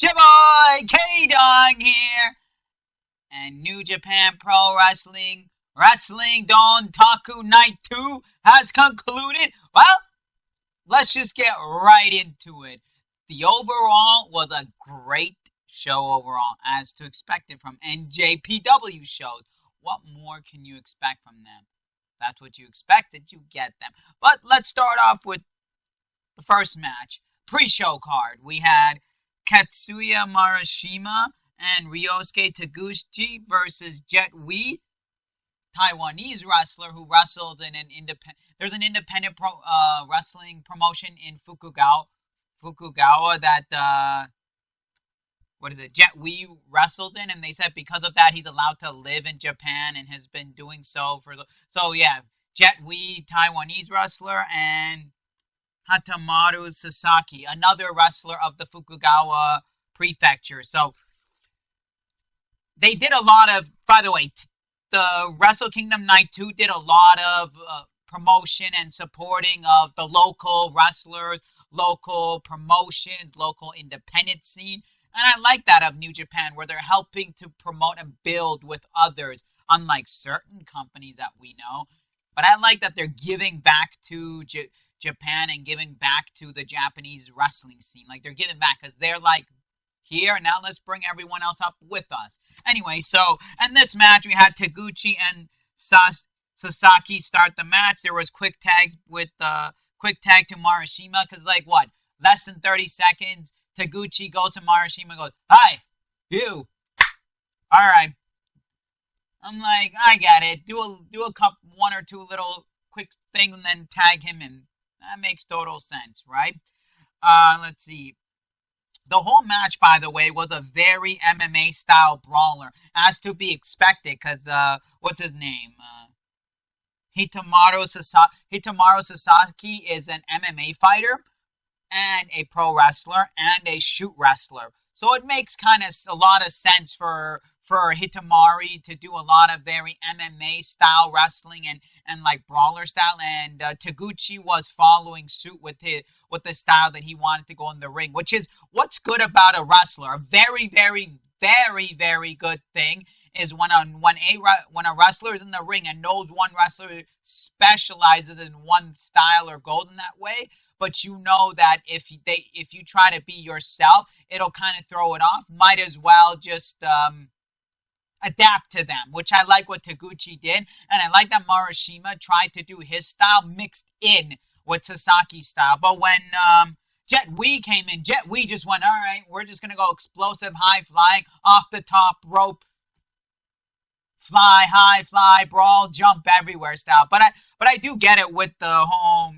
It's your boy K-Dog here, and New Japan Pro Wrestling Dontaku Night 2 has concluded. Well, let's just get right into it. The overall was a great show overall, as to expect it from NJPW shows. What more can you expect from them? That's what you expected, you get them. But let's start off with the first match. Pre-show card. We had Tetsuya Naito and Ryosuke Taguchi versus Jet Li, Taiwanese wrestler who wrestles in an independent. There's an independent wrestling promotion in Fukuoka that Jet Li wrestled in, and they said because of that he's allowed to live in Japan and has been doing so Jet Li, Taiwanese wrestler, and Hatamaru Sasaki, another wrestler of the Fukuoka prefecture. So they did a lot of, by the way, the Wrestle Kingdom Night 2 did a lot of promotion and supporting of the local wrestlers, local promotions, local independent scene. And I like that of New Japan, where they're helping to promote and build with others, unlike certain companies that we know. But I like that they're giving back to Japan and giving back to the Japanese wrestling scene. Like, they're giving back because they're like, here, now let's bring everyone else up with us. Anyway, so in this match, we had Taguchi and Sasaki start the match. There was quick tags with quick tag to Marashima because, like, what? Less than 30 seconds, Taguchi goes to Marashima and goes, "Hi, you." All right. I'm like, I get it. Do a couple, one or two little quick things and then tag him in. That makes total sense, right? Let's see. The whole match, by the way, was a very MMA style brawler, as to be expected, because what's his name? Hitamaru Sasaki is an MMA fighter and a pro wrestler and a shoot wrestler. So it makes kind of a lot of sense for Hitamari to do a lot of very MMA style wrestling and like brawler style, and Taguchi was following suit with the style that he wanted to go in the ring, which is what's good about a wrestler. A very, very, very, very good thing is when a wrestler is in the ring and knows one wrestler specializes in one style or goes in that way, but you know that if you try to be yourself, it'll kind of throw it off. Might as well just adapt to them, which I like what Taguchi did, and I like that Marashima tried to do his style mixed in with Sasaki's style. But when Jet Li came in, Jet Li just went, all right, we're just gonna go explosive, high flying, off the top rope, fly, high fly, brawl, jump everywhere style. But I do get it with the whole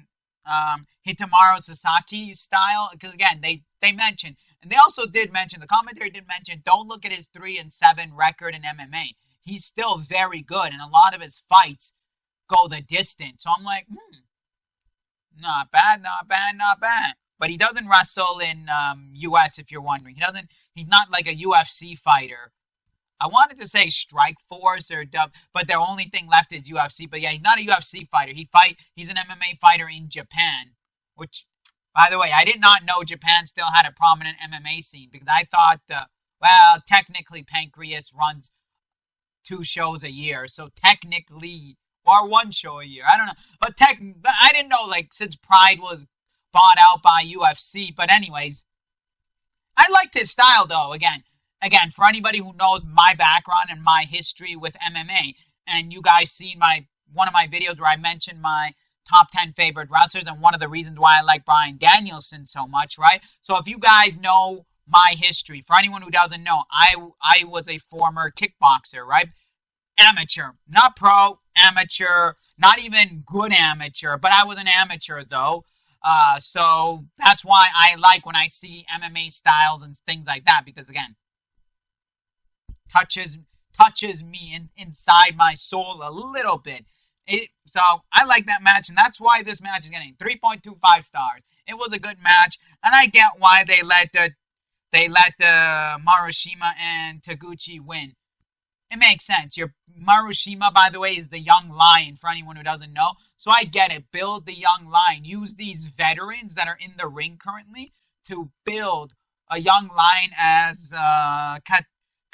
Hitamaru Sasaki style, because again, they mentioned. And they also did mention, the commentary did mention, don't look at his 3-7 record in MMA. He's still very good, and a lot of his fights go the distance. So I'm like, not bad. But he doesn't wrestle in US, if you're wondering. He's not like a UFC fighter. I wanted to say Strike Force or Dub, but the only thing left is UFC. But yeah, he's not a UFC fighter. He's an MMA fighter in Japan, which, by the way, I did not know Japan still had a prominent MMA scene, because I thought, well, technically Pancreas runs 2 shows a year, so technically, or 1 show a year, I don't know. But I didn't know, like, since Pride was bought out by UFC. But anyways, I liked his style, though. Again, for anybody who knows my background and my history with MMA, and you guys seen one of my videos where I mentioned my top 10 favorite wrestlers and one of the reasons why I like Bryan Danielson so much, right? So if you guys know my history, for anyone who doesn't know, I was a former kickboxer, right? Amateur, not pro, amateur, not even good amateur, but I was an amateur though. So that's why I like when I see MMA styles and things like that, because again, touches me inside my soul a little bit. So I like that match, and that's why this match is getting 3.25 stars. It was a good match, and I get why they let Marashima and Taguchi win. It makes sense. Marashima, by the way, is the young lion, for anyone who doesn't know. So I get it. Build the young lion. Use these veterans that are in the ring currently to build a young lion as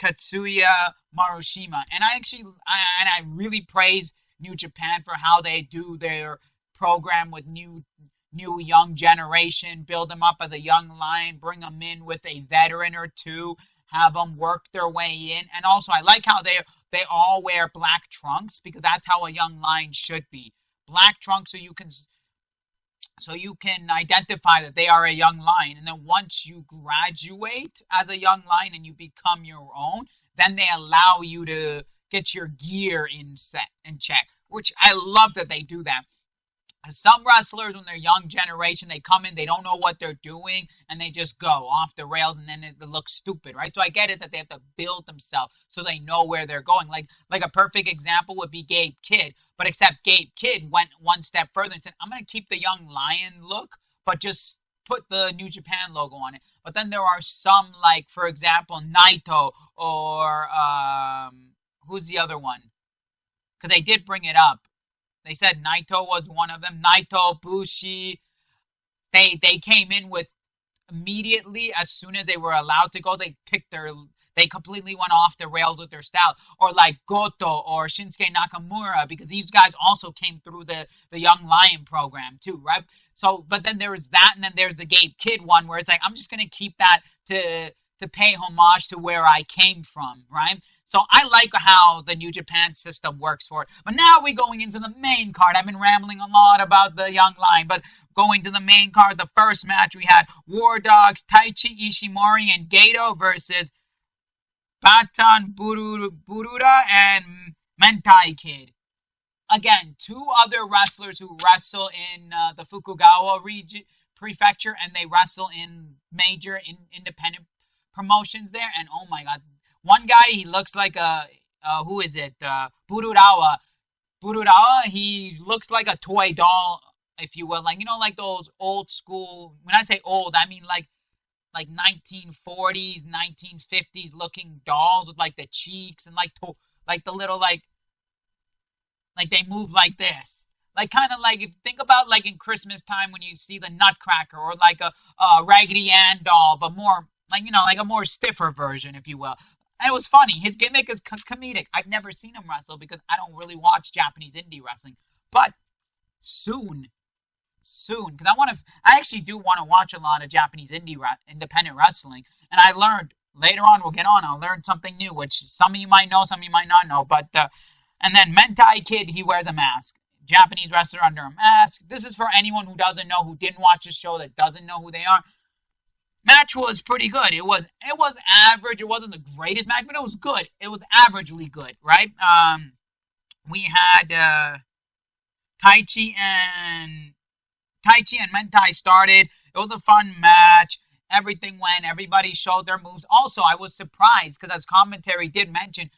Katsuya Marushima, and I really praise New Japan for how they do their program with new young generation, build them up as a young lion, bring them in with a veteran or two, have them work their way in, and also I like how they all wear black trunks because that's how a young lion should be. Black trunks so you can identify that they are a young lion, and then once you graduate as a young lion and you become your own, then they allow you to get your gear in check, which I love that they do that. Some wrestlers, when they're young generation, they come in, they don't know what they're doing, and they just go off the rails, and then it looks stupid, right? So I get it that they have to build themselves so they know where they're going. Like a perfect example would be Gabe Kidd, but except Gabe Kidd went one step further and said, "I'm going to keep the young lion look, but just put the New Japan logo on it." But then there are some, like for example, Naito or who's the other one? Because they did bring it up. They said Naito was one of them. Naito, Bushi. They came in with immediately as soon as they were allowed to go. They completely went off the rails with their style. Or like Goto or Shinsuke Nakamura, because these guys also came through the Young Lion program too, right? So, but then there was that, and then there's the Gabe Kidd one where it's like I'm just gonna keep that to pay homage to where I came from, right? So I like how the New Japan system works for it. But now we're going into the main card. I've been rambling a lot about the Young Lion, but going to the main card, the first match we had War Dogs, Taichi Ishimori and Gato versus Batan Buruda and Mentai Kid. Again, two other wrestlers who wrestle in the Fukugawa region prefecture, and they wrestle in major independent promotions there. And oh my god, one guy, he looks like a who is it? Bururawa. Bururawa, he looks like a toy doll, if you will. Like, you know, like those old school, when I say old, I mean like 1940s, 1950s looking dolls with like the cheeks and like the little like they move like this. Like kind of like if think about like in Christmas time when you see the Nutcracker or like a Raggedy Ann doll, but more like, you know, like a more stiffer version, if you will. And it was funny. His gimmick is comedic. I've never seen him wrestle because I don't really watch Japanese indie wrestling. But soon, because I actually do want to watch a lot of Japanese independent wrestling. And I learned later on, we'll get on. I'll learn something new, which some of you might know, some of you might not know. But and then Mentai Kid, he wears a mask. Japanese wrestler under a mask. This is for anyone who doesn't know, who didn't watch the show, that doesn't know who they are. Match was pretty good. It was average. It wasn't the greatest match, but it was good. It was averagely good, right? We had Taichi and Mentai started. It was a fun match. Everything went. Everybody showed their moves. Also, I was surprised because as commentary did mention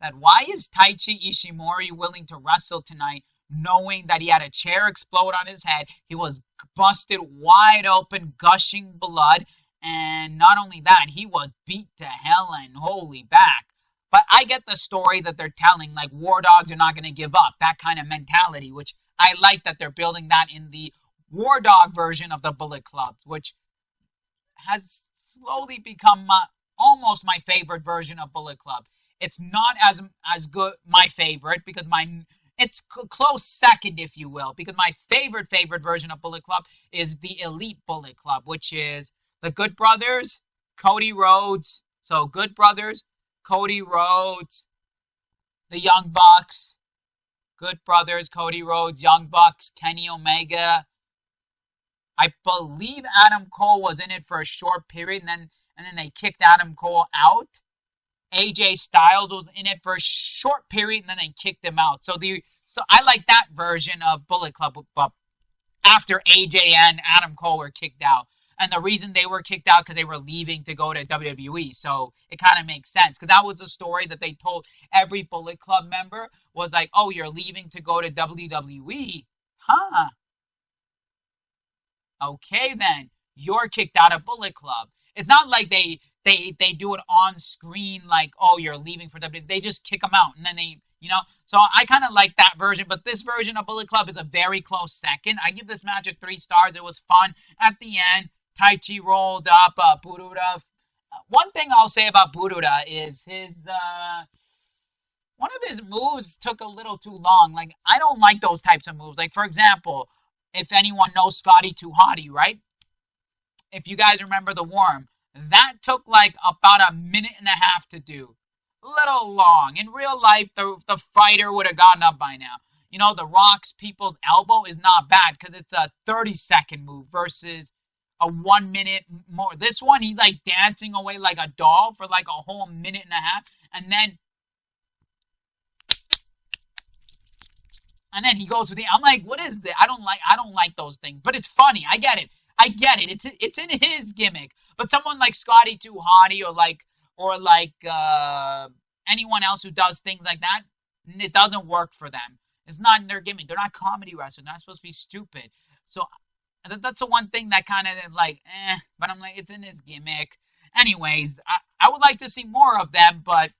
that why is Taichi Ishimori willing to wrestle tonight, knowing that he had a chair explode on his head, he was busted wide open, gushing blood, and not only that, he was beat to hell and holy back. But I get the story that they're telling, like War Dogs are not going to give up, that kind of mentality, which I like that they're building that in the War Dog version of the Bullet Club, which has slowly become almost my favorite version of Bullet Club. It's not as good my favorite because it's close second, if you will, because my favorite version of Bullet Club is the Elite Bullet Club, which is the Good Brothers, Cody Rhodes. So Good Brothers, Cody Rhodes, the Young Bucks, Good Brothers, Cody Rhodes, Young Bucks, Kenny Omega. I believe Adam Cole was in it for a short period, and then they kicked Adam Cole out. AJ Styles was in it for a short period, and then they kicked him out. So I like that version of Bullet Club, but after AJ and Adam Cole were kicked out. And the reason they were kicked out because they were leaving to go to WWE. So it kind of makes sense because that was a story that they told every Bullet Club member was like, oh, you're leaving to go to WWE? Huh. Okay, then. You're kicked out of Bullet Club. It's not like they do it on screen like, oh, you're leaving for WWE. They just kick them out. And then they, you know. So I kind of like that version. But this version of Bullet Club is a very close second. I give this match a 3 stars. It was fun. At the end, Taichi rolled up Buruda. One thing I'll say about Buruda is his one of his moves took a little too long. Like, I don't like those types of moves. Like, for example, if anyone knows Scotty Too Hottie, right? If you guys remember the worm, that took like about a minute and a half to do. A little long. In real life, the fighter would have gotten up by now. You know, the Rock's people's elbow is not bad because it's a 30-second move versus a 1 minute more. This one, he's like dancing away like a doll for like a whole minute and a half. And then he goes with the. I'm like, what is this? I don't like those things. But it's funny. I get it. It's in his gimmick. But someone like Scotty Too Hottie or like anyone else who does things like that, it doesn't work for them. It's not in their gimmick. They're not comedy wrestlers. They're not supposed to be stupid. So that's the one thing that kind of like, but I'm like, it's in his gimmick. Anyways, I would like to see more of them, but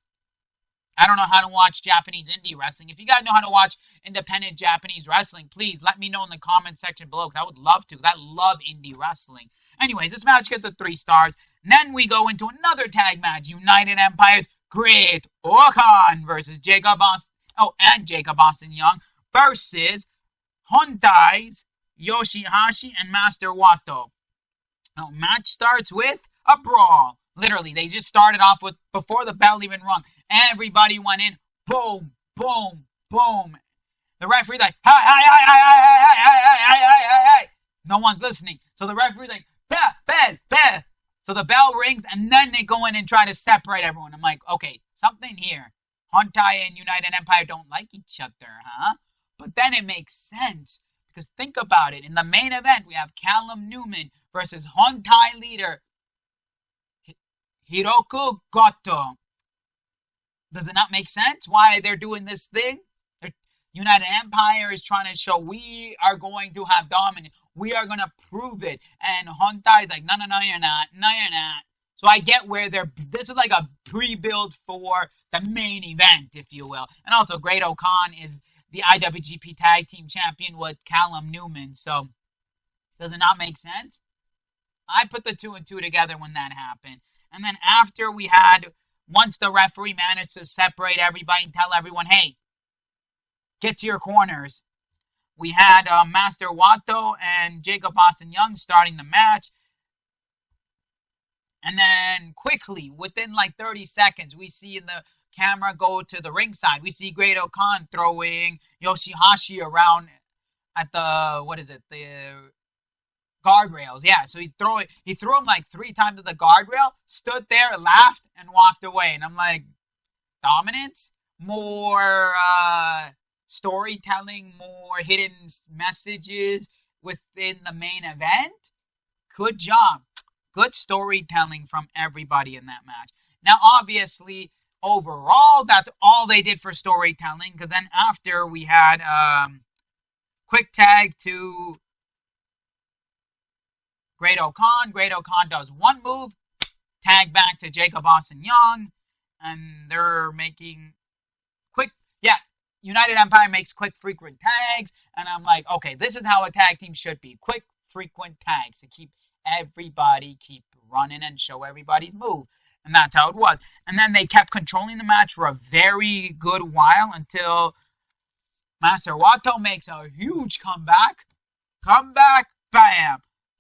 I don't know how to watch Japanese indie wrestling. If you guys know how to watch independent Japanese wrestling, please let me know in the comment section below, because I would love to, because I love indie wrestling. Anyways, this match gets a 3 stars. And then we go into another tag match. United Empire's Great Okan versus Jacob Austin Young versus Hontai's Yoshihashi and Master Wato. Now, match starts with a brawl. Literally, they just started off with, before the bell even rung, everybody went in, boom, boom, boom. The referee's like, hey, hey, hey, hey, hey, hey, hey, hey, hey, hey, hey. No one's listening. So the referee's like, bell. So the bell rings, and then they go in and try to separate everyone. I'm like, okay, something here. Hontai and United Empire don't like each other, huh? But then it makes sense, because think about it. In the main event, we have Callum Newman versus Hontai leader Hiroku Goto. Does it not make sense why they're doing this thing? United Empire is trying to show we are going to have dominance. We are going to prove it. And Hontai is like, no, you're not. No, you're not. So I get where this is like a pre-build for the main event, if you will. And also, Great Okan is the IWGP Tag Team Champion with Callum Newman. So, does it not make sense? I put the 2 and 2 together when that happened. And then after once the referee managed to separate everybody and tell everyone, hey, get to your corners, we had Master Wato and Jacob Austin Young starting the match. And then quickly, within like 30 seconds, we see in the camera go to the ringside. We see Great Okan throwing Yoshihashi around at the guardrails. Yeah, so he threw him like 3 times to the guardrail, stood there, laughed, and walked away. And I'm like, dominance? More storytelling, more hidden messages within the main event? Good job. Good storytelling from everybody in that match. Now, obviously, overall, that's all they did for storytelling, because then after we had quick tag to Great Okan. Great Okan does one move, tag back to Jacob Austin Young, and they're making United Empire makes quick, frequent tags, and I'm like, okay, this is how a tag team should be. Quick, frequent tags to keep everybody keep running and show everybody's move. And that's how it was. And then they kept controlling the match for a very good while until Master Wato makes a huge comeback. Bam.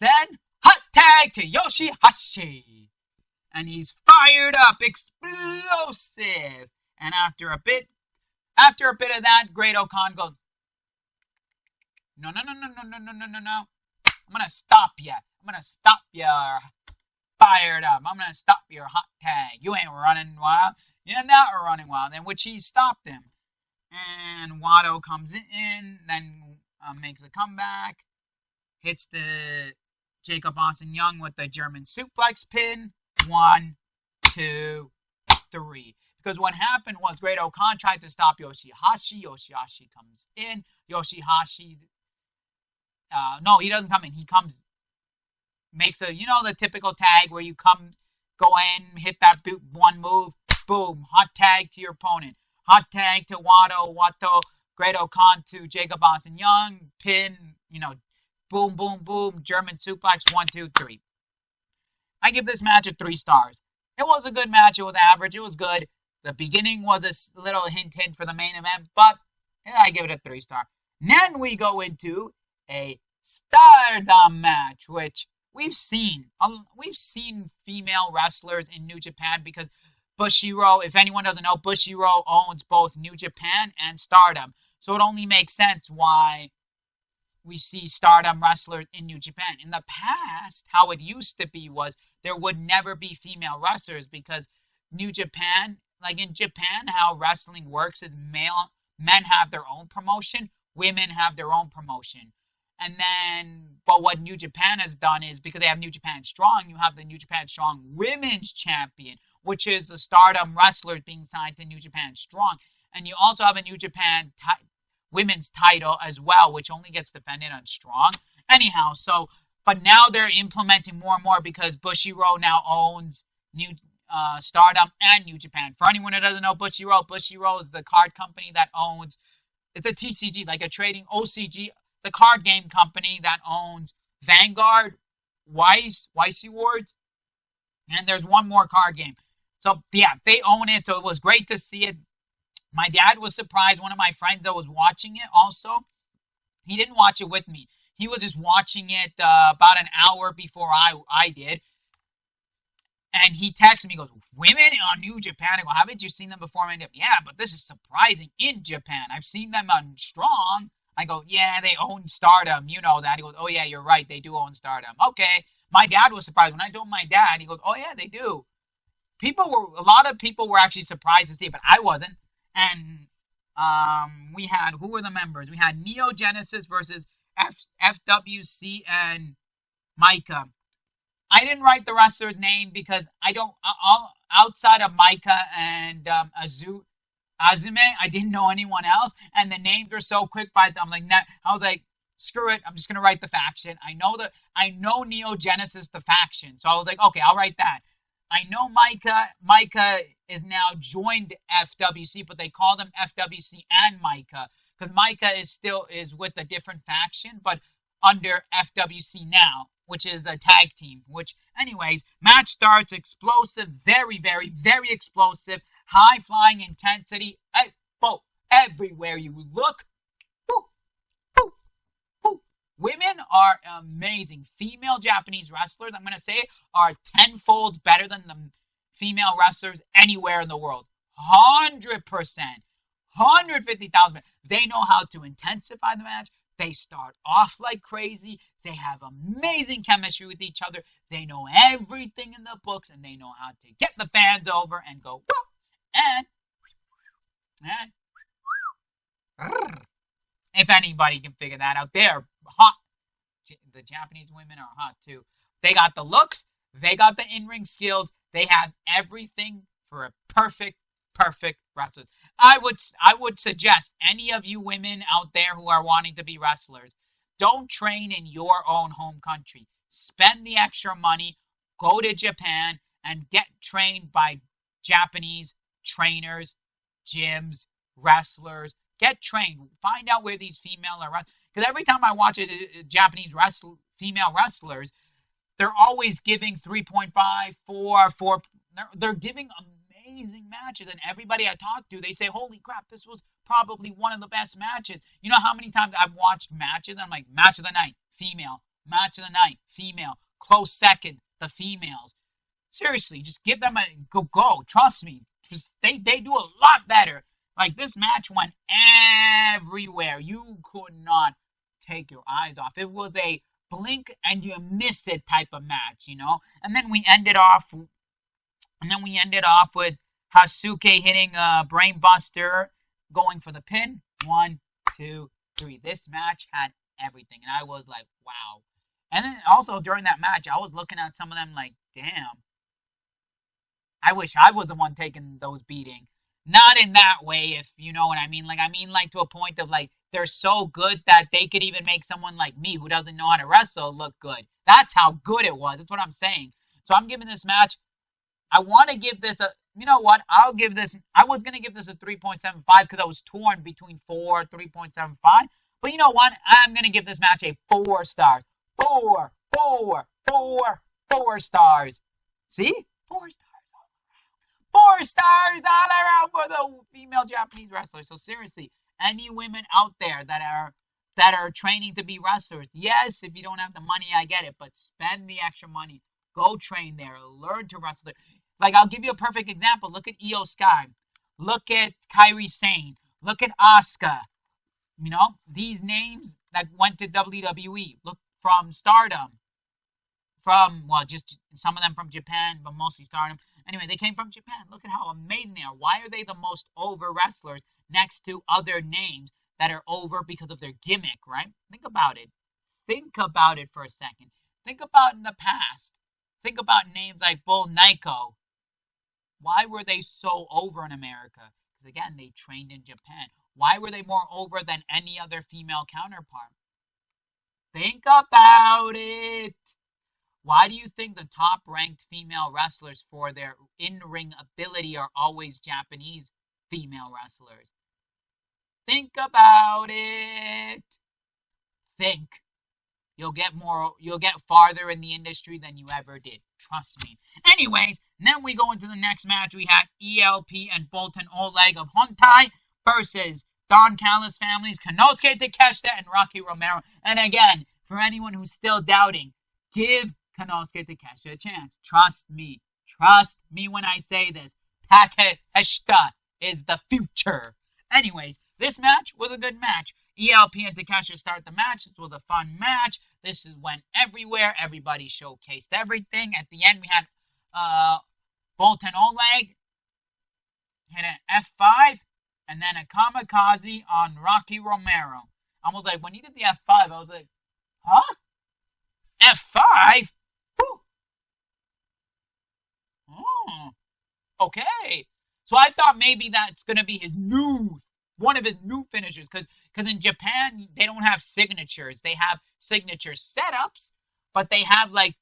Then, hot tag to Yoshihashi. And he's fired up, explosive. And after a bit of that, Great Okan goes, no. I'm going to stop you. Fired up. I'm going to stop your hot tag. You ain't running wild. You're not running wild. In which he stopped him. And Wato comes in, then makes a comeback. Hits the Jacob Austin Young with the German suplex pin. 1, 2, 3. Because what happened was Great Okan tried to stop Yoshihashi. Yoshihashi comes in. Yoshihashi, no, he doesn't come in. He comes, makes the typical tag where you go in, hit that one move, boom, hot tag to your opponent. Hot tag to Wato, Great Okan to Jacob Austin Young, pin, boom, boom, boom, German suplex, 1, 2, 3. I give this match a 3 stars. It was a good match. It was average. It was good. The beginning was a little hint for the main event, but yeah, I give it a 3 star. Then we go into a Stardom match, which we've seen. We've seen female wrestlers in New Japan because Bushiro, if anyone doesn't know, Bushiro owns both New Japan and Stardom. So it only makes sense why we see Stardom wrestlers in New Japan. In the past, how it used to be was there would never be female wrestlers because New Japan, like in Japan, how wrestling works is men have their own promotion, women have their own promotion. And then, but what New Japan has done is because they have New Japan Strong, you have the New Japan Strong Women's Champion, which is the Stardom wrestlers being signed to New Japan Strong. And you also have a New Japan Women's title as well, which only gets defended on Strong. Anyhow, so, but now they're implementing more and more because Bushiro now owns Stardom and New Japan. For anyone who doesn't know Bushiro is the card company that owns, it's a TCG, like a trading OCG, the card game company that owns Vanguard, Weiss Awards, and there's one more card game. So yeah, they own it. So it was great to see it. My dad was surprised. One of my friends that was watching it also, he didn't watch it with me. He was just watching it about an hour before I did. And he texted me, he goes, women on New Japan. I go, haven't you seen them before? Yeah, but this is surprising in Japan. I've seen them on Strong. I go, yeah, they own Stardom. You know that. He goes, oh, yeah, you're right. They do own Stardom. Okay. My dad was surprised. When I told my dad, he goes, oh, yeah, they do. A lot of people were actually surprised to see it, but I wasn't. And we had, who were the members? We had Neo Genesis versus FWC and Micah. I didn't write the wrestler's name because I don't, outside of Micah and Azume, I didn't know anyone else. And the names were so quick by them. I was like, screw it. I'm just going to write the faction. I know Neo Genesis, the faction. So I was like, okay, I'll write that. I know Micah is now joined FWC, but they call them FWC and Micah because Micah is with a different faction, but under FWC now, which is a tag team. Which, anyways, match starts explosive, very, very, very explosive, high flying intensity. Everywhere you look. Women are amazing. Female Japanese wrestlers, I'm going to say, are tenfold better than the female wrestlers anywhere in the world. 100%. 150,000. They know how to intensify the match. They start off like crazy. They have amazing chemistry with each other. They know everything in the books, and they know how to get the fans over and go, and if anybody can figure that out, they're hot. The Japanese women are hot too. They got the looks, they got the in-ring skills, they have everything for a perfect wrestler. I would suggest any of you women out there who are wanting to be wrestlers, don't train in your own home country. Spend the extra money, go to Japan and get trained by Japanese trainers, gyms, wrestlers. Get trained. Find out where these female are wrestlers. Because every time I watch a Japanese female wrestlers, they're always giving 3.5, 4. They're giving amazing matches. And everybody I talk to, they say, holy crap, this was probably one of the best matches. You know how many times I've watched matches? I'm like, match of the night, female. Match of the night, female. Close second, the females. Seriously, just give them a go. Trust me. They do a lot better. Like, this match went everywhere. You could not take your eyes off. It was a blink and you miss it type of match, you know? And then we ended off with Hasuke hitting a brainbuster, going for the pin. 1, 2, 3. This match had everything. And I was like, wow. And then also during that match, I was looking at some of them like, damn. I wish I was the one taking those beatings. Not in that way, if you know what I mean. Like to a point of like, they're so good that they could even make someone like me who doesn't know how to wrestle look good. That's how good it was. That's what I'm saying. So I'm giving this match, I want to give this you know what? I was going to give this a 3.75 because I was torn between 4, 3.75. But you know what? I'm going to give this match a 4 stars. 4 stars. See? 4 stars. 4 stars all around for the female Japanese wrestlers. So seriously, any women out there that are training to be wrestlers, yes, if you don't have the money, I get it, but spend the extra money. Go train there. Learn to wrestle there. Like, I'll give you a perfect example. Look at Io Sky. Look at Kairi Sane. Look at Asuka. You know, these names that went to WWE. Look, from Stardom. From, well, just some of them from Japan, but mostly Stardom. Anyway, they came from Japan. Look at how amazing they are. Why are they the most over wrestlers next to other names that are over because of their gimmick, right? Think about it. Think about it for a second. Think about in the past. Think about names like Bull Naito. Why were they so over in America? Because again, they trained in Japan. Why were they more over than any other female counterpart? Think about it. Why do you think the top ranked female wrestlers for their in-ring ability are always Japanese female wrestlers? Think about it. Think. You'll get farther in the industry than you ever did. Trust me. Anyways, then we go into the next match. We had ELP and Bolton Oleg of Hontai versus Don Callis families, Konosuke Takeshita and Rocky Romero. And again, for anyone who's still doubting, give Konosuke Takeshita a chance. Trust me. Trust me when I say this. Takeshita is the future. Anyways, this match was a good match. ELP and Takeshita start the match. This was a fun match. This went everywhere. Everybody showcased everything. At the end, we had Bolton Oleg hit an F5 and then a kamikaze on Rocky Romero. I was like, when he did the F5, I was like, huh? F5? Whew. Oh, okay. So I thought maybe that's going to be one of his new finishers, because in Japan, they don't have signatures. They have signature setups, but they have like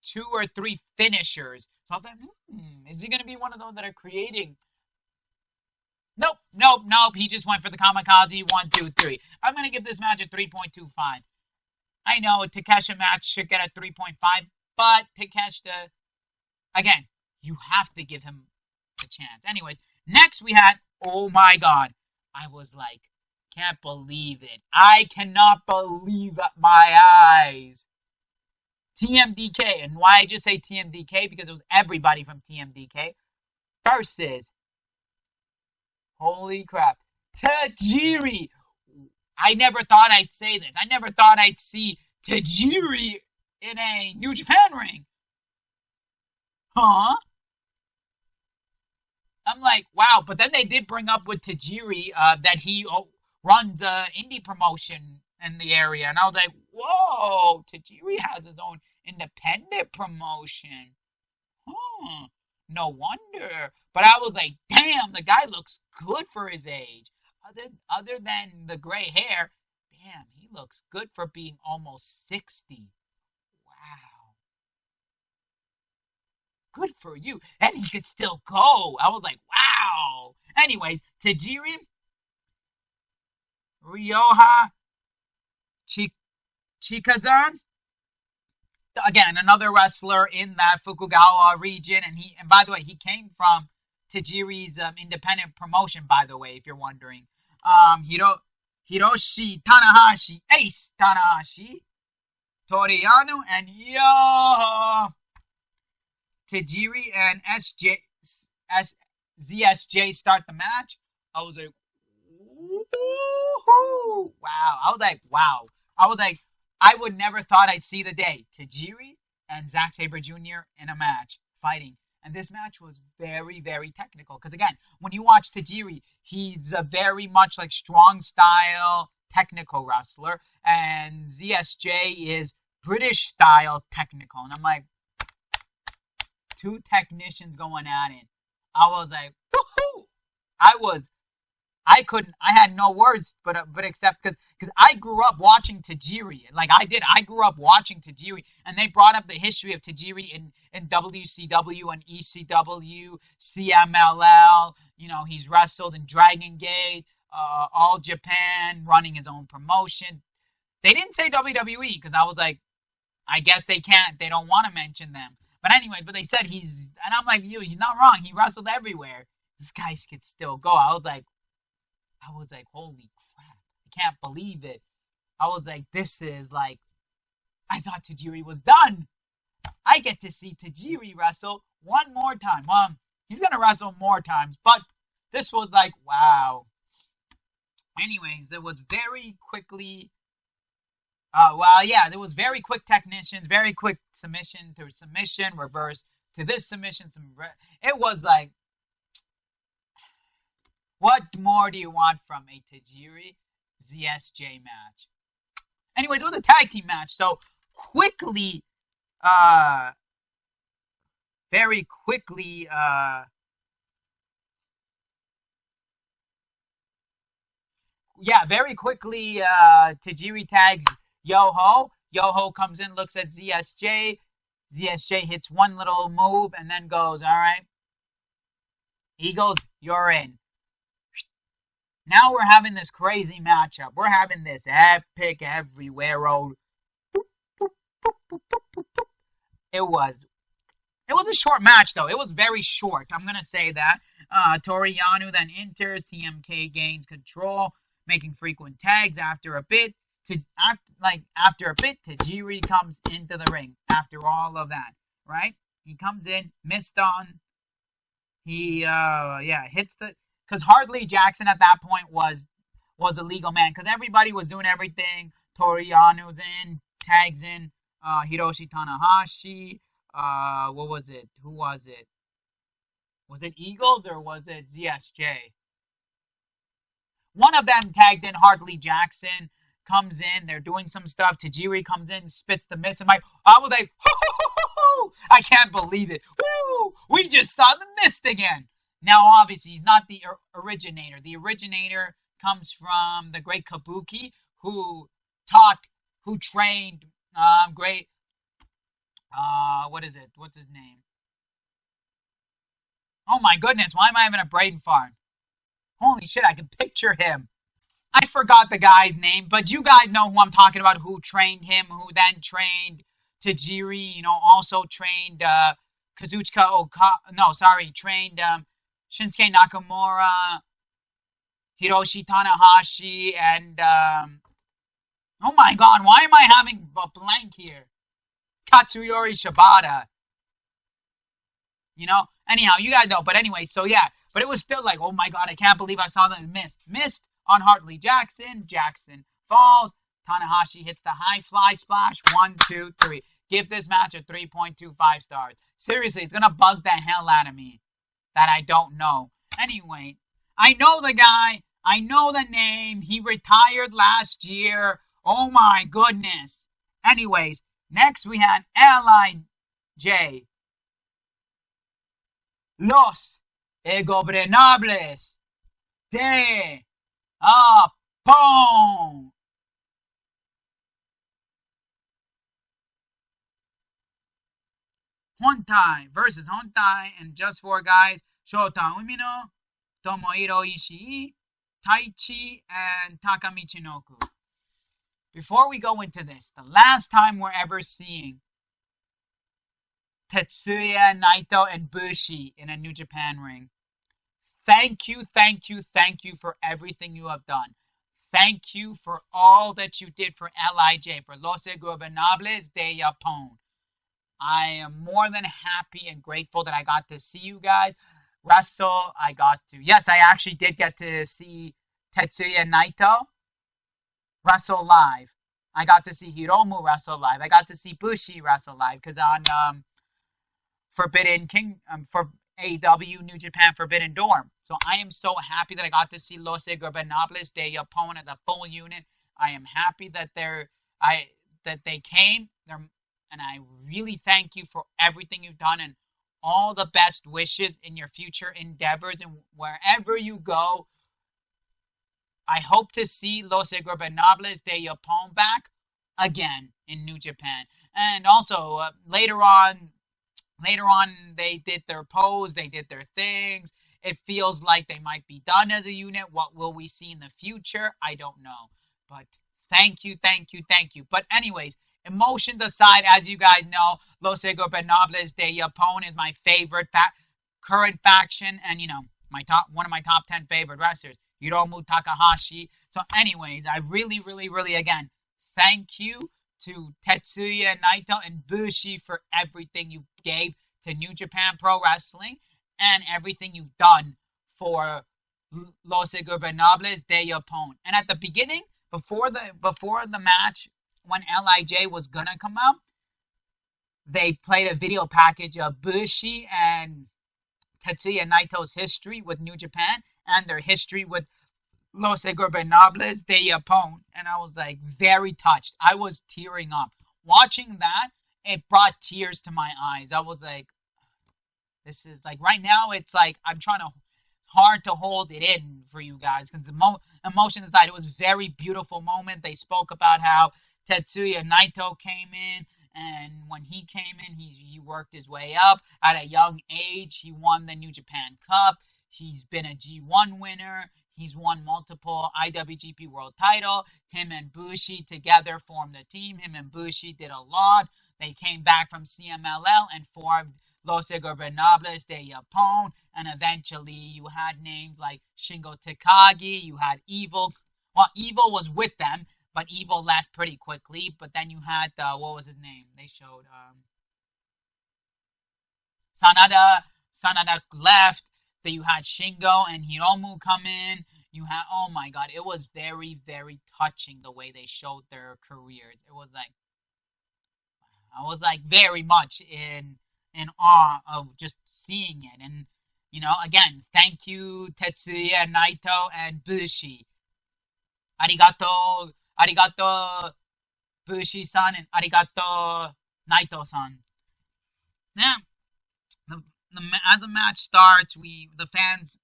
2 or 3 finishers. So I thought, is he going to be one of those that are creating? Nope. He just went for the kamikaze. 1, 2, 3. I'm going to give this match a 3.25. I know a Takeshita match should get a 3.5, but Takeshita, again, you have to give him a chance. Anyways, next we had, oh my god, I was like, can't believe it. I cannot believe my eyes. TMDK, and why I just say TMDK, because it was everybody from TMDK versus, holy crap, Tajiri. I never thought I'd say this. I never thought I'd see Tajiri in a New Japan ring. Huh? I'm like, wow. But then they did bring up with Tajiri that he runs an indie promotion in the area. And I was like, whoa, Tajiri has his own independent promotion. Huh. No wonder. But I was like, damn, the guy looks good for his age. Other than the gray hair, damn, he looks good for being almost 60. Wow. Good for you. And he could still go. I was like, wow. Anyways, Tajiri, Ryoha Chikazan, again, another wrestler in that Fukugawa region. And by the way, he came from Tajiri's independent promotion, by the way, if you're wondering. Hiroshi Tanahashi, Ace Tanahashi, Toriano, and Tajiri and ZSJ start the match. I was like, woo-hoo! Wow. I was like, I would never thought I'd see the day. Tajiri and Zack Sabre Jr. in a match, fighting. And this match was very, very technical. Because again, when you watch Tajiri, he's a very much like strong style technical wrestler. And ZSJ is British style technical. And I'm like, 2 technicians going at it. I was like, woohoo! I had no words but except because I grew up watching Tajiri. Like I did. I grew up watching Tajiri. And they brought up the history of Tajiri in WCW and ECW, CMLL. You know, he's wrestled in Dragon Gate, All Japan, running his own promotion. They didn't say WWE because I was like, I guess they can't. They don't want to mention them. But anyway, but they said and I'm like, he's not wrong. He wrestled everywhere. This guy could still go. I was like, holy crap! I can't believe it. I was like, this is like, I thought Tajiri was done. I get to see Tajiri wrestle one more time. Well, he's gonna wrestle more times, but this was like, wow. Anyways, there was very quickly. There was very quick technicians, very quick submission to submission, reverse to this submission. It was like, what more do you want from a Tajiri ZSJ match? Anyway, it was a tag team match, so quickly, very quickly, Tajiri tags Yoho. Yoho comes in, looks at ZSJ. ZSJ hits one little move and then goes, all right. He goes, you're in. Now we're having this crazy matchup. We're having this epic everywhere road. It was a short match though. It was very short. I'm gonna say that. Toru Yano then enters. TMK gains control, making frequent tags. After a bit, Tajiri comes into the ring. After all of that, right? He comes in, missed on. He hits the, because Hartley Jackson at that point was a legal man, because everybody was doing everything. Toru Yano's in, tags in Hiroshi Tanahashi. What was it? Who was it? Was it Eagles or was it ZSJ? One of them tagged in. Hartley Jackson comes in. They're doing some stuff. Tajiri comes in, spits the mist. I was like, I can't believe it. Woo! We just saw the mist again. Now, obviously, he's not the originator. The originator comes from the great Kabuki, who trained great. What is it? What's his name? Oh my goodness! Why am I having a brain fart? Holy shit! I can picture him. I forgot the guy's name, but you guys know who I'm talking about. Who trained him? Who then trained Tajiri? Also trained Kazuchika Okada. No, sorry, trained Shinsuke Nakamura, Hiroshi Tanahashi, and oh my god, why am I having a blank here? Katsuyori Shibata. Anyhow, you guys know. But anyway, so yeah. But it was still like, oh my god, I can't believe I saw that missed on Hartley Jackson. Jackson falls. Tanahashi hits the high fly splash. 1, 2, 3. Give this match a 3.25 stars. Seriously, it's gonna bug the hell out of me that I don't know. Anyway, I know the guy. I know the name. He retired last year. Oh my goodness. Anyways, next we had L.I.J. Los Ingobernables de Japón. Hontai versus Hontai, and just four guys: Shota Umino, Tomohiro Ishii, Taichi, and Taka Michinoku. Before we go into this, the last time we're ever seeing Tetsuya Naito and Bushi in a New Japan ring. Thank you for everything you have done. Thank you for all that you did for LIJ, for Los Ingobernables de Japón. I am more than happy and grateful that I got to see you guys wrestle. Yes, I actually did get to see Tetsuya Naito wrestle live. I got to see Hiromu wrestle live. I got to see Bushi wrestle live, because on Forbidden King for AEW New Japan Forbidden Door. So I am so happy that I got to see Los Ingobernables de Japón, the full unit. I am happy that they came. And I really thank you for everything you've done, and all the best wishes in your future endeavors, and wherever you go. I hope to see Los Ingobernables de Japón back again in New Japan. And also later on they did their pose, they did their things. It feels like they might be done as a unit. What will we see in the future? I don't know. But thank you. But anyways, emotions aside, as you guys know, Los Ingobernables de Japón is my favorite current faction, and my one of my top 10 favorite wrestlers, Hiromu Takahashi. So, anyways, I really, really, really again thank you to Tetsuya Naito and Bushi for everything you gave to New Japan Pro Wrestling and everything you've done for Los Ingobernables de Japón. And at the beginning, before the match, when Lij was gonna come out, they played a video package of Bushi and Tetsuya Naito's history with New Japan and their history with Los Ingobernables de Japón, and I was like very touched. I was tearing up watching that. It brought tears to my eyes. I was like, this is like right now. It's like I'm trying to hard to hold it in for you guys because the emotion aside, it was a very beautiful moment. They spoke about how Tetsuya Naito came in, and when he came in, he worked his way up at a young age. He won the New Japan Cup. He's been a G1 winner. He's won multiple IWGP World Title. Him and Bushi together formed a team. Him and Bushi did a lot. They came back from CMLL and formed Los Ingobernables de Japón. And eventually you had names like Shingo Takagi. You had Evil. Well, Evil was with them, but Evil left pretty quickly. But then you had, what was his name? They showed Sanada. Sanada left. That you had Shingo and Hiromu come in. You had, oh my god, it was very, very touching the way they showed their careers. It was like I was like very much in awe of just seeing it. And again, thank you Tetsuya Naito and Bushi. Arigato, arigato Bushi-san and arigato Naito-san. Yeah, as the match starts, the fans,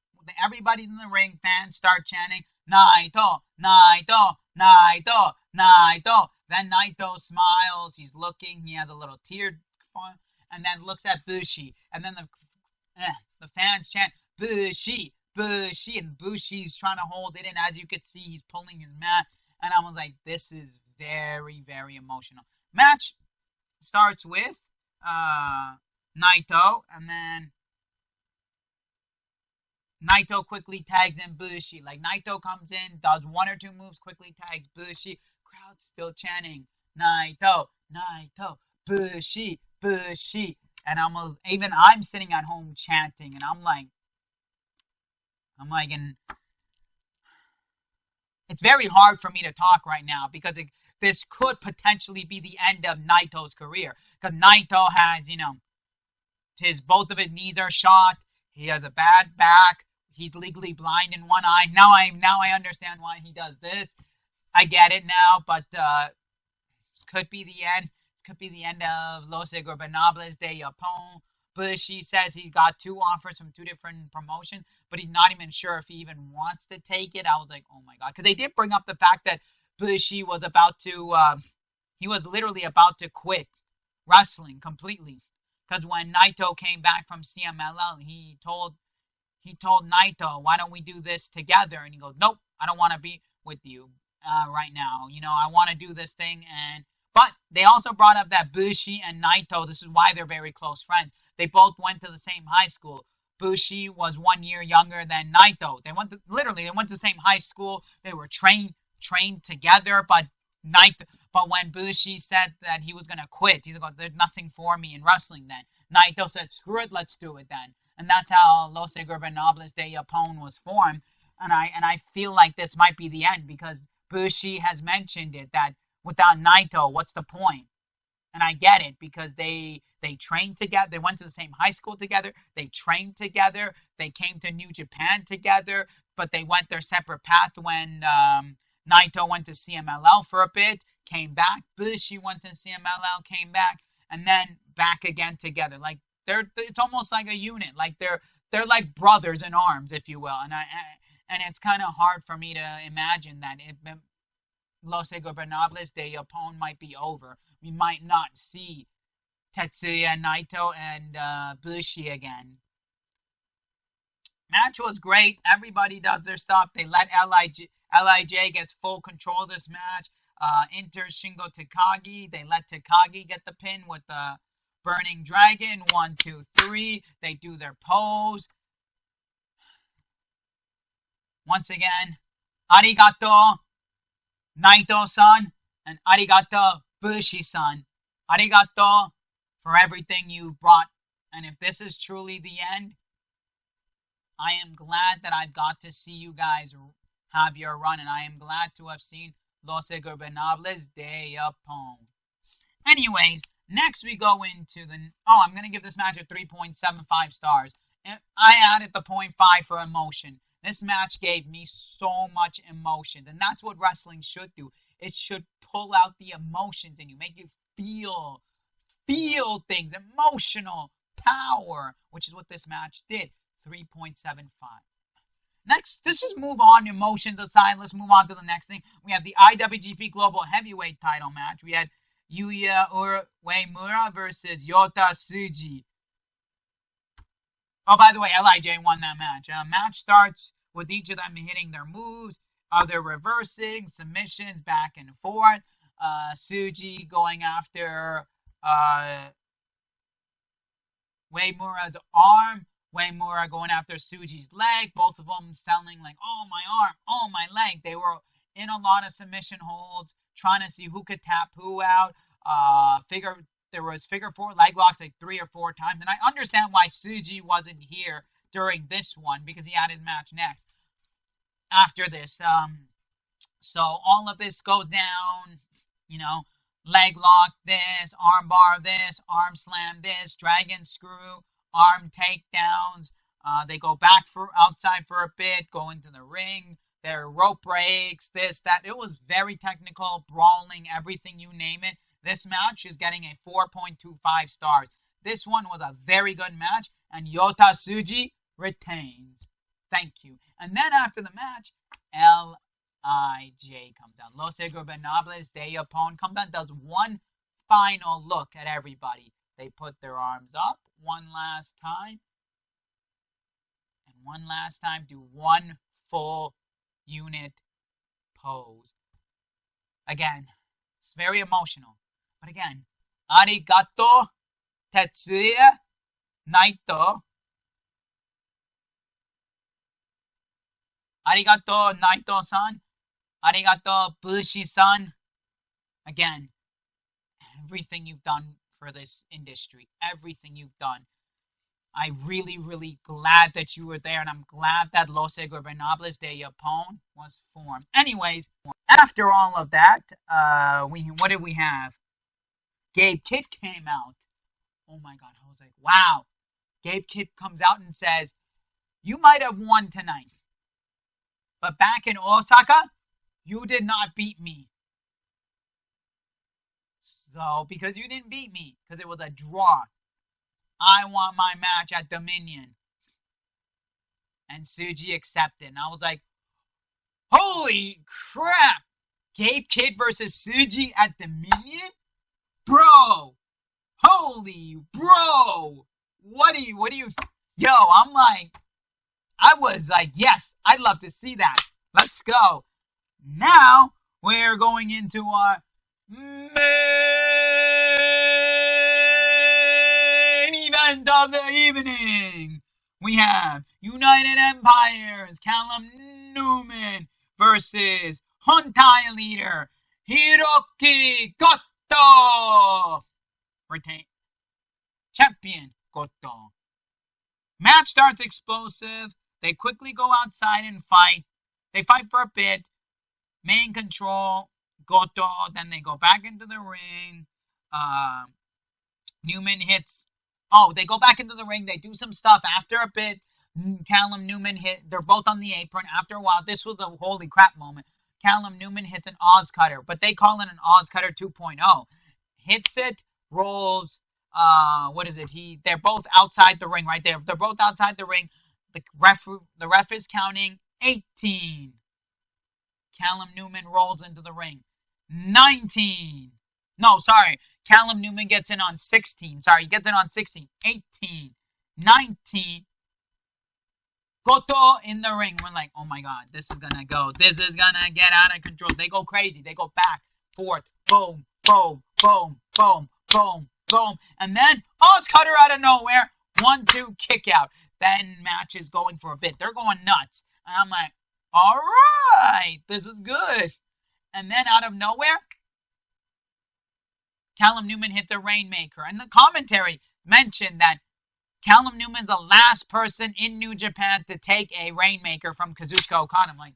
everybody in the ring, fans start chanting Naito, Naito, Naito, Naito. Then Naito smiles. He's looking. He has a little tear, and then looks at Bushi. And then the fans chant Bushi, Bushi, and Bushi's trying to hold it in. As you could see, he's pulling his mat. And I was like, this is very, very emotional. Match starts with Naito, and then Naito quickly tags in Bushi. Like Naito comes in, does one or two moves, quickly tags Bushi. Crowd's still chanting Naito, Naito, Bushi, Bushi, and almost even I'm sitting at home chanting, and I'm like, and it's very hard for me to talk right now because this could potentially be the end of Naito's career because Naito has, both of his knees are shot. He has a bad back. He's legally blind in one eye. Now I understand why he does this. I get it now, but this could be the end. This could be the end of Los Ingobernables de Japón. Bushi says he got two offers from two different promotions, but he's not even sure if he even wants to take it. I was like, oh my god, because they did bring up the fact that Bushi was about to, he was literally about to quit wrestling completely. Because when Naito came back from CMLL, he told Naito, why don't we do this together? And he goes, nope, I don't want to be with you right now. I want to do this thing. But they also brought up that Bushi and Naito, this is why they're very close friends. They both went to the same high school. Bushi was 1 year younger than Naito. They went to the same high school. They were trained together, but when Bushi said that he was going to quit, he's like, there's nothing for me in wrestling then. Naito said, screw it, let's do it then. And that's how Los Ingobernables de Japón was formed. And I feel like this might be the end because Bushi has mentioned it, that without Naito, what's the point? And I get it because they trained together. They went to the same high school together. They trained together. They came to New Japan together, but they went their separate paths when Naito went to CMLL for a bit, came back. Bushi went to CMLL, came back, and then back again together. Like it's almost like a unit. Like they're like brothers in arms, if you will. And it's kind of hard for me to imagine that Los Ingobernables de Japón might be over. We might not see Tetsuya Naito and Bushi again. Match was great. Everybody does their stuff. They let Lij get full control of this match. Enter Shingo Takagi. They let Takagi get the pin with the Burning Dragon. 1, 2, 3. They do their pose. Once again, arigato, Naito-san, and arigato, Bushi-san. Arigato for everything you brought. And if this is truly the end, I am glad that I've got to see you guys have your run, and I am glad to have seen Los Ingobernables de Japón. Anyways, next we go into the... Oh, I'm going to give this match a 3.75 stars. I added the 0.5 for emotion. This match gave me so much emotion, and that's what wrestling should do. It should pull out the emotions in you, make you feel things, emotional power, which is what this match did. 3.75. Next, let's just move on emotions aside. Let's move on to the next thing. We have the IWGP Global Heavyweight title match. We had Yuya Uemura versus Yota Tsuji. Oh, by the way, LIJ won that match. Match starts with each of them hitting their moves. They're reversing, submissions, back and forth. Tsuji going after Uemura's arm. Uemura going after Tsuji's leg. Both of them selling like, oh, my arm, oh, my leg. They were in a lot of submission holds, trying to see who could tap who out. There was figure 4 leg locks like 3 or 4 times. And I understand why Tsuji wasn't here during this one, because he had his match next after this. So all of this goes down, you know, leg lock this, arm bar this, arm slam this, dragon screw, arm takedowns. They go back for outside for a bit, go into the ring. There are rope breaks, this, that. It was very technical, brawling, everything, you name it. This match is getting a 4.25 stars. This one was a very good match, and Yota Tsuji retains. Thank you. And then after the match, LIJ comes down. Los Ingobernables de Japón comes down, does one final look at everybody. They put their arms up one last time. And one last time, do one full unit pose. Again, it's very emotional. But again, arigato, Tetsuya Naito. Arigato, Naito-san. Arigato, Bushi-san. Again, everything you've done for this industry, everything you've done. I'm really, really glad that you were there, and I'm glad that Los Ingobernables de Japón was formed. Anyways, after all of that, what did we have? Gabe Kidd came out. Oh my God, I was like, wow. Gabe Kidd comes out and says, you might have won tonight, but back in Osaka, you did not beat me. So, because you didn't beat me, because it was a draw, I want my match at Dominion. And Tsuji accepted. And I was like, holy crap! Gabe Kidd versus Tsuji at Dominion? Bro! Holy bro! What do you... Yo, I'm like... I was like, yes, I'd love to see that. Let's go. Now, we're going into our main event of the evening. We have United Empires, Callum Newman versus Hontai leader Hiroki Goto. Retain champion Goto. Match starts explosive. They quickly go outside and fight. They fight for a bit. Main control, Goto. Then they go back into the ring. Newman hits. Oh, they go back into the ring. They do some stuff. After a bit, Callum Newman hit. They're both on the apron. After a while, this was a holy crap moment. Callum Newman hits an Oz Cutter, but they call it an Oz Cutter 2.0. Hits it, rolls. What is it? They're both outside the ring, right? They're both outside the ring. The ref is counting 18. Callum Newman rolls into the ring. 19. No, sorry. Callum Newman gets in on 16. Sorry, he gets in on 16. 18. 19. Goto in the ring. We're like, oh my God, this is going to go. This is going to get out of control. They go crazy. They go back, fourth. Boom, boom, boom, boom, boom, boom. And then, it's cutter out of nowhere. 1-2 kick out. Then match is going for a bit. They're going nuts. And I'm like, all right, this is good. And then out of nowhere, Callum Newman hits a Rainmaker. And the commentary mentioned that Callum Newman's the last person in New Japan to take a Rainmaker from Kazuchika Okada. I'm like,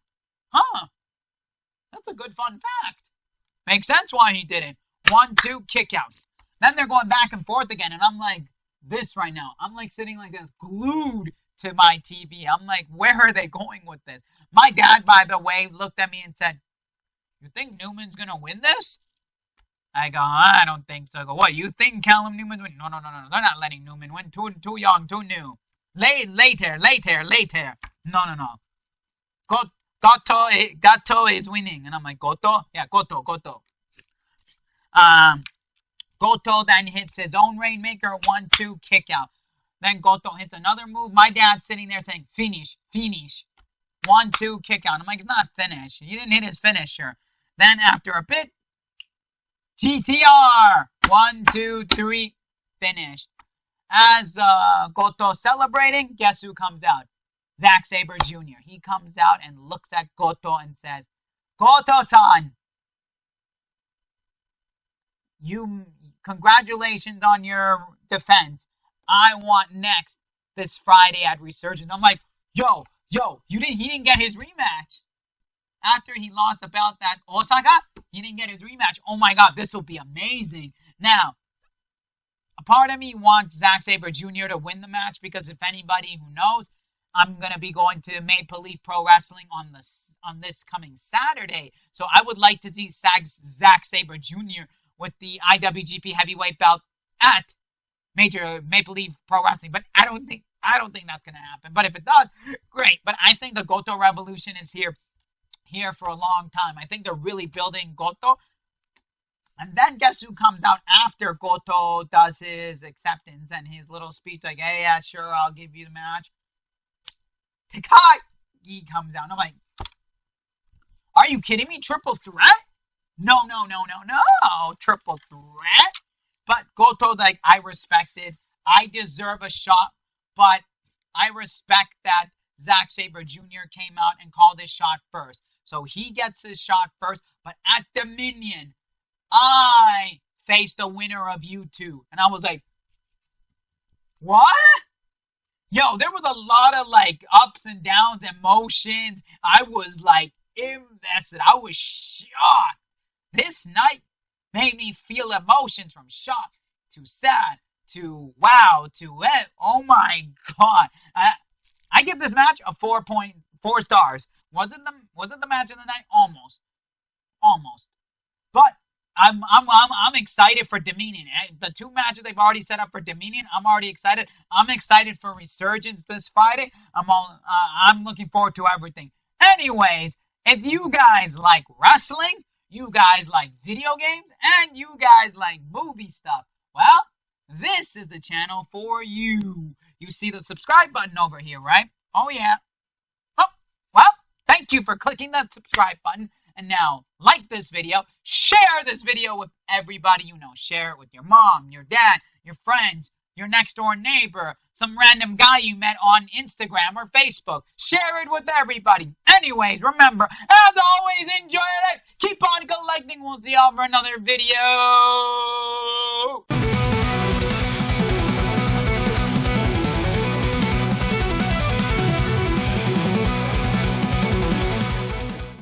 that's a good fun fact. Makes sense why he did it. 1-2 kick out. Then they're going back and forth again. And I'm like this right now. I'm like sitting like this, glued to my TV. I'm like, where are they going with this? My dad, by the way, looked at me and said, you think Newman's going to win this? I go, I don't think so. I go, what, you think Callum Newman win? No. They're not letting Newman win. Too young, too new. Later. No. Goto is winning. And I'm like, Goto? Yeah, Goto. Goto then hits his own Rainmaker, 1-2 kick out. Then Goto hits another move. My dad's sitting there saying, finish. 1-2 kick out. I'm like, it's not finish. He didn't hit his finisher. Then after a bit, GTR. 1, 2, 3, finished. As Goto celebrating, guess who comes out? Zack Sabre Jr. He comes out and looks at Goto and says, Goto-san, congratulations on your defense. I want next this Friday at Resurgence. I'm like, yo, he didn't get his rematch. After he lost the belt at Osaka, he didn't get his rematch. Oh my God, this will be amazing. Now, a part of me wants Zack Sabre Jr. to win the match because if anybody who knows, I'm going to be going to Maple Leaf Pro Wrestling on this coming Saturday. So I would like to see Zack Sabre Jr. with the IWGP Heavyweight belt at Major Maple Leaf Pro Wrestling. But I don't think that's going to happen. But if it does, great. But I think the Goto Revolution is here for a long time. I think they're really building Goto. And then guess who comes out after Goto does his acceptance and his little speech like, hey, yeah, sure, I'll give you the match. Takagi comes out. I'm like, are you kidding me? Triple threat? No. Triple threat? But Goto, like, I respect it. I deserve a shot, but I respect that Zack Sabre Jr. came out and called his shot first. So he gets his shot first, but at Dominion, I faced the winner of U2. And I was like, what? Yo, there was a lot of like ups and downs, emotions. I was like invested. I was shocked. This night made me feel emotions from shock to sad to wow to oh my God. I give this match a 4.4 stars. Was it the match of the night? Almost. But I'm excited for Dominion. The two matches they've already set up for Dominion, I'm already excited. I'm excited for Resurgence this Friday. I'm looking forward to everything. Anyways, if you guys like wrestling, you guys like video games, and you guys like movie stuff, well, this is the channel for you. You see the subscribe button over here, right? Oh yeah. Oh, well, thank you for clicking that subscribe button. And now, like this video, share this video with everybody you know. Share it with your mom, your dad, your friends, your next door neighbor, some random guy you met on Instagram or Facebook. Share it with everybody. Anyways, remember, as always, enjoy it. Keep on collecting. We'll see y'all for another video.